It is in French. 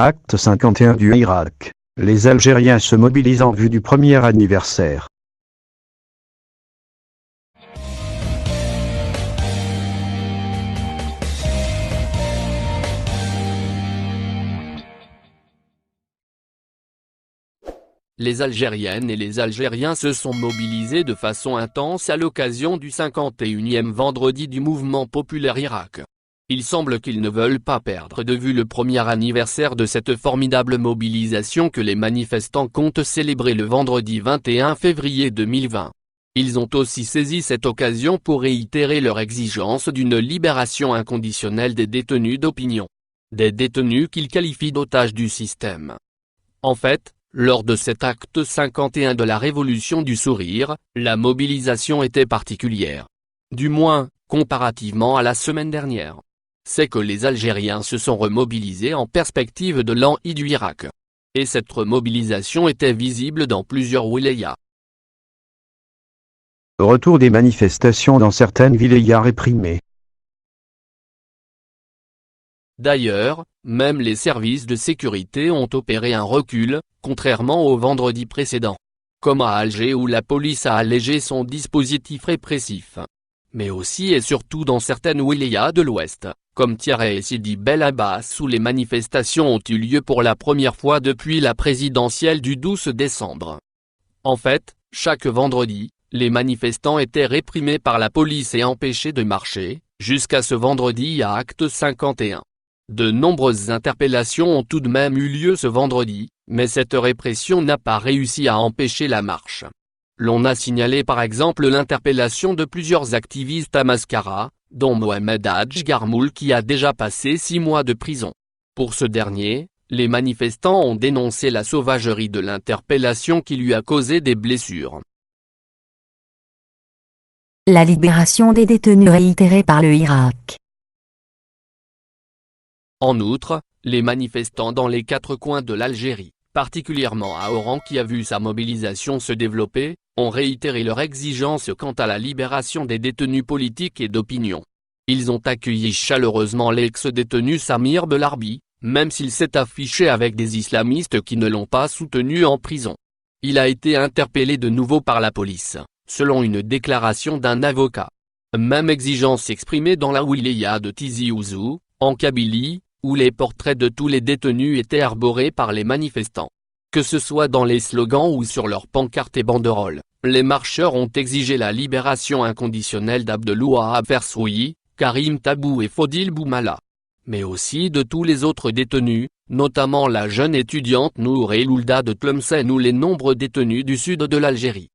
Acte 51 du Irak. Les Algériens se mobilisent en vue du premier anniversaire. Les Algériennes et les Algériens se sont mobilisés de façon intense à l'occasion du 51e vendredi du mouvement populaire Irak. Il semble qu'ils ne veulent pas perdre de vue le premier anniversaire de cette formidable mobilisation que les manifestants comptent célébrer le vendredi 21 février 2020. Ils ont aussi saisi cette occasion pour réitérer leur exigence d'une libération inconditionnelle des détenus d'opinion. Des détenus qu'ils qualifient d'otages du système. En fait, lors de cet acte 51 de la Révolution du Sourire, la mobilisation était particulière. Du moins, comparativement à la semaine dernière. C'est que les Algériens se sont remobilisés en perspective de l'an I du Irak. Et cette remobilisation était visible dans plusieurs wilayas. Retour des manifestations dans certaines wilayas réprimées. D'ailleurs, même les services de sécurité ont opéré un recul, contrairement au vendredi précédent. Comme à Alger où la police a allégé son dispositif répressif. Mais aussi et surtout dans certaines wilayas de l'Ouest, comme Tiare et Sidi Bel Abbas où les manifestations ont eu lieu pour la première fois depuis la présidentielle du 12 décembre. En fait, chaque vendredi, les manifestants étaient réprimés par la police et empêchés de marcher, jusqu'à ce vendredi à acte 51. De nombreuses interpellations ont tout de même eu lieu ce vendredi, mais cette répression n'a pas réussi à empêcher la marche. L'on a signalé par exemple l'interpellation de plusieurs activistes à Mascara, dont Mohamed Hadj Garmoul qui a déjà passé 6 mois de prison. Pour ce dernier, les manifestants ont dénoncé la sauvagerie de l'interpellation qui lui a causé des blessures. La libération des détenus réitérée par le Irak. En outre, les manifestants dans les 4 coins de l'Algérie, particulièrement à Oran qui a vu sa mobilisation se développer, ont réitéré leur exigence quant à la libération des détenus politiques et d'opinion. Ils ont accueilli chaleureusement l'ex-détenu Samir Belarbi, même s'il s'est affiché avec des islamistes qui ne l'ont pas soutenu en prison. Il a été interpellé de nouveau par la police, selon une déclaration d'un avocat. Même exigence exprimée dans la wilaya de Tizi Ouzou, en Kabylie, où les portraits de tous les détenus étaient arborés par les manifestants. Que ce soit dans les slogans ou sur leurs pancartes et banderoles, les marcheurs ont exigé la libération inconditionnelle d'Abdelouahab Fersoui, Karim Tabou et Fodil Boumala. Mais aussi de tous les autres détenus, notamment la jeune étudiante Nour El Oulda de Tlemcen ou les nombreux détenus du sud de l'Algérie.